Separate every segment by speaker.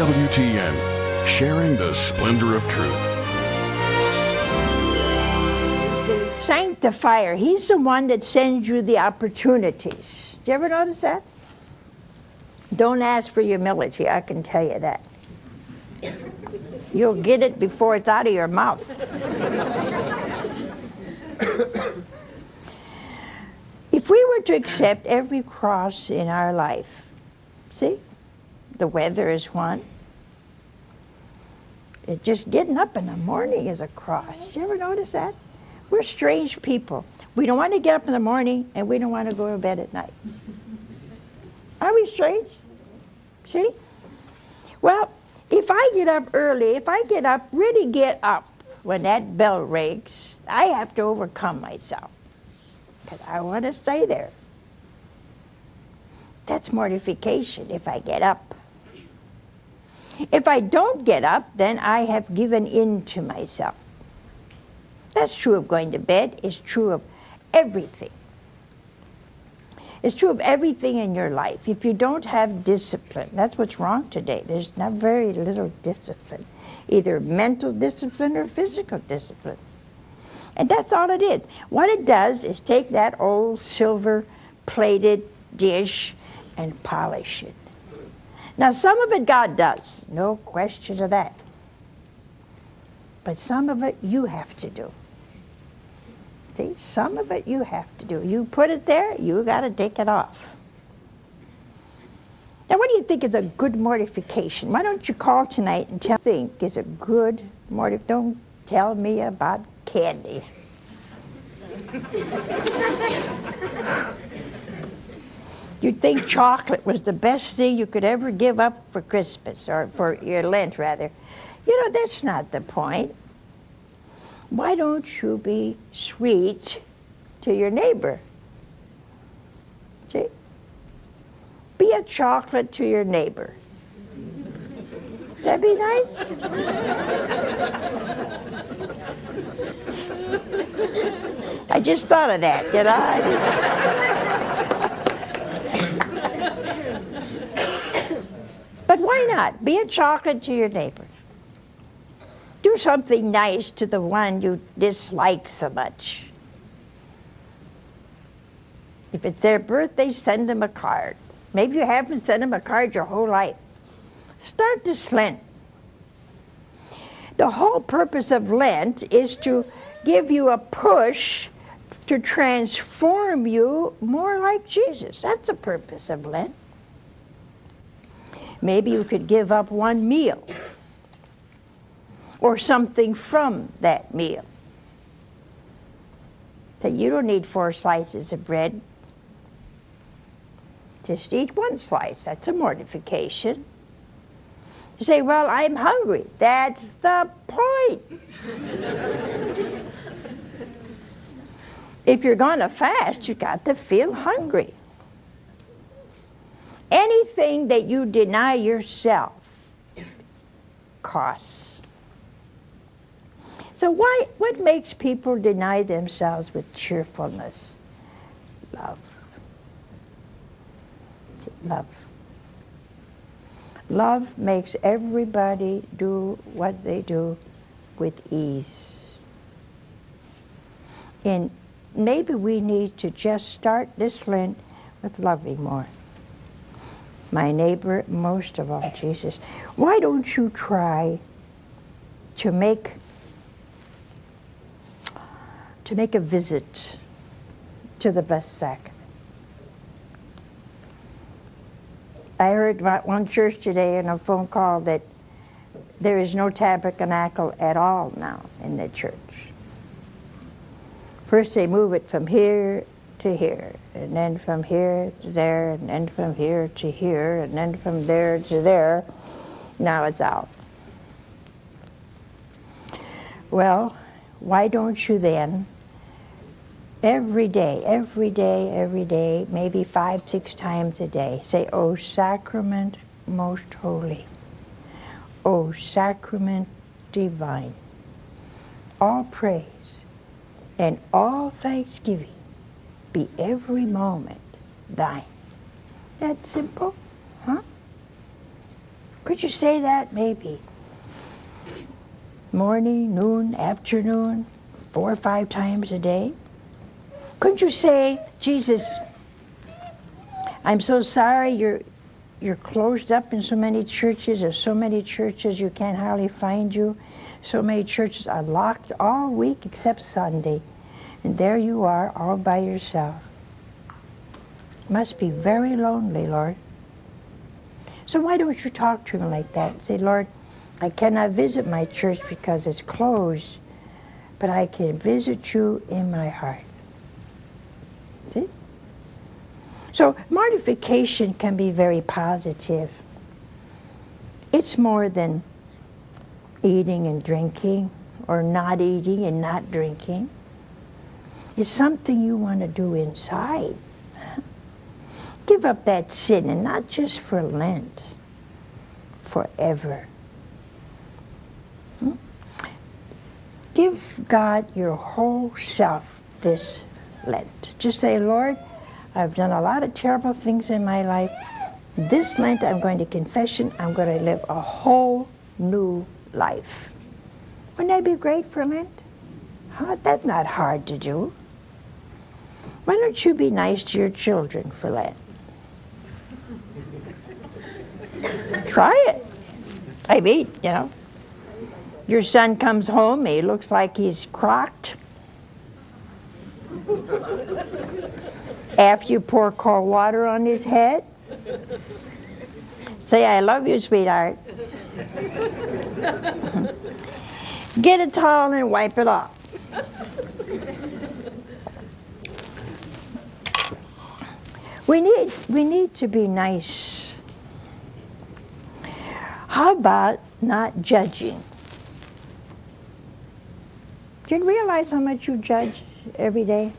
Speaker 1: EWTN, sharing the splendor of truth.
Speaker 2: The sanctifier, he's the one that sends you the opportunities. Did you ever notice that? Don't ask for humility, I can tell you that. You'll get it before it's out of your mouth. If we were to accept every cross in our life, see, the weather is one. Just getting up in the morning is a cross. Did you ever notice that? We're strange people. We don't want to get up in the morning, and we don't want to go to bed at night. Are we strange? See? Well, if I get up early, if I get up, really get up when that bell rings, I have to overcome myself. Because I want to stay there. That's mortification if I get up. If I don't get up, then I have given in to myself. That's true of going to bed. It's true of everything. It's true of everything in your life. If you don't have discipline, that's what's wrong today. There's not very little discipline, either mental discipline or physical discipline. And that's all it is. What it does is take that old silver-plated dish and polish it. Now, some of it God does, no question of that. But some of it you have to do. See, some of it you have to do. You put it there, you got to take it off. Now, what do you think is a good mortification? Why don't you call tonight and tell me what you think is a good mortification? Don't tell me about candy. You'd think chocolate was the best thing you could ever give up for Christmas, or for your Lent, rather. You know, that's not the point. Why don't you be sweet to your neighbor? See? Be a chocolate to your neighbor. That'd be nice. I just thought of that, you know? But why not? Be a chocolate to your neighbor. Do something nice to the one you dislike so much. If it's their birthday, send them a card. Maybe you haven't sent them a card your whole life. Start this Lent. The whole purpose of Lent is to give you a push to transform you more like Jesus. That's the purpose of Lent. Maybe you could give up one meal or something from that meal. So you don't need 4 slices of bread. Just eat 1 slice. That's a mortification. You say, well, I'm hungry. That's the point. If you're going to fast, you've got to feel hungry. Anything that you deny yourself costs. So what makes people deny themselves with cheerfulness? Love. Love. Love makes everybody do what they do with ease. And maybe we need to just start this Lent with loving more. My neighbor, most of all, Jesus. Why don't you try to make a visit to the Blessed Sacrament? I heard about one church today in a phone call that there is no tabernacle at all now in the church. First they move it from here to here, and then from here to there, and then from here to here, and then from there to there. Now it's out. Well, why don't you then, every day, maybe 5, 6 times a day, say, O Sacrament most holy, O Sacrament divine, all praise and all thanksgiving be every moment thine. That simple, huh? Could you say that maybe? Morning, noon, afternoon, 4 or 5 times a day? Couldn't you say, Jesus, I'm so sorry you're closed up in so many churches. There's so many churches you can't hardly find you. So many churches are locked all week except Sunday. And there you are all by yourself. Must be very lonely, Lord. So why don't you talk to him like that? Say, Lord, I cannot visit my church because it's closed, but I can visit you in my heart. See? So mortification can be very positive. It's more than eating and drinking, or not eating and not drinking. It's something you want to do inside. Give up that sin, and not just for Lent, forever. Give God your whole self this Lent. Just say, Lord, I've done a lot of terrible things in my life. This Lent I'm going to confession. I'm going to live a whole new life. Wouldn't that be great for Lent? Huh? That's not hard to do. Why don't you be nice to your children for Lent? Try it. I mean, you know, your son comes home, he looks like he's crocked. After you pour cold water on his head, say, I love you, sweetheart. Get a towel and wipe it off. We need to be nice. How about not judging? Do you realize how much you judge every day?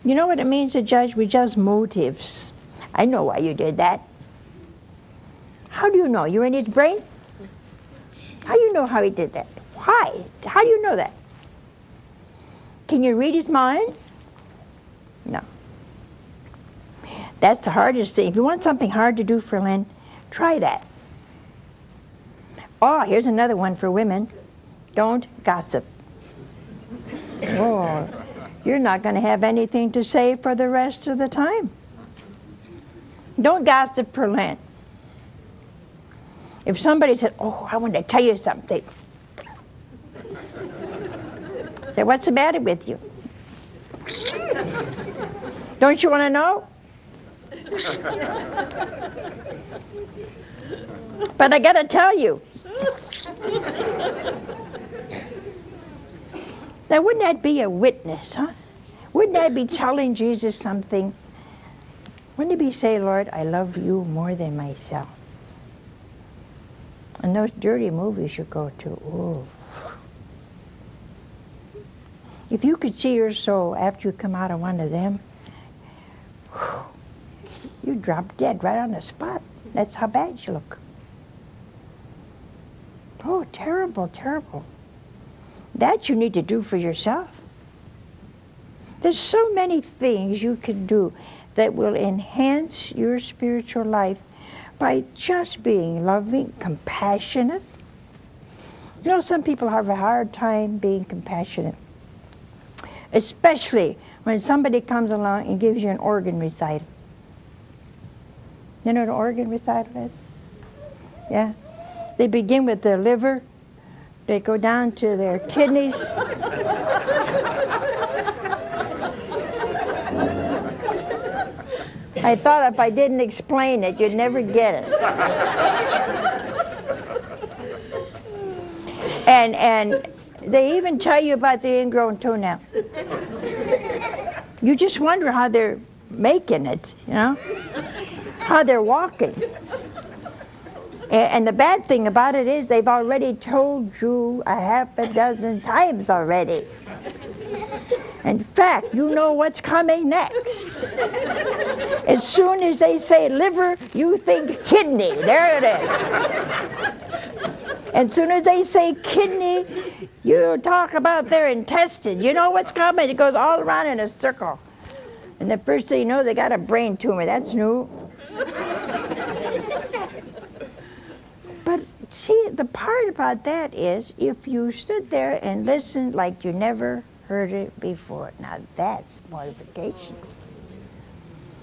Speaker 2: You know what it means to judge? We judge motives. I know why you did that. How do you know? You're in his brain? How do you know how he did that? Why? How do you know that? Can you read his mind? No. That's the hardest thing. If you want something hard to do for Lent, try that. Oh, here's another one for women. Don't gossip. Oh, you're not going to have anything to say for the rest of the time. Don't gossip for Lent. If somebody said, oh, I want to tell you something. Say, what's the matter with you? Don't you want to know? But I got to tell you. Now, wouldn't that be a witness, huh? Wouldn't that be telling Jesus something? Wouldn't it be say, Lord, I love you more than myself? And those dirty movies you go to, ooh. If you could see your soul after you come out of one of them, you drop dead right on the spot. That's how bad you look. Oh, terrible, terrible. That you need to do for yourself. There's so many things you can do that will enhance your spiritual life by just being loving, compassionate. You know, some people have a hard time being compassionate, especially when somebody comes along and gives you an organ recital. You know what an organ recital is? Yeah. They begin with their liver, they go down to their kidneys. I thought if I didn't explain it, you'd never get it. And they even tell you about the ingrown toenail. You just wonder how they're making it, you know? How they're walking. And the bad thing about it is they've already told you a half a dozen times already. In fact, you know what's coming next. As soon as they say liver, you think kidney. There it is. As soon as they say kidney, you talk about their intestine. You know what's coming. It goes all around in a circle. And the first thing you know, they got a brain tumor. That's new. the part about that is if you stood there and listened like you never heard it before. Now that's mortification.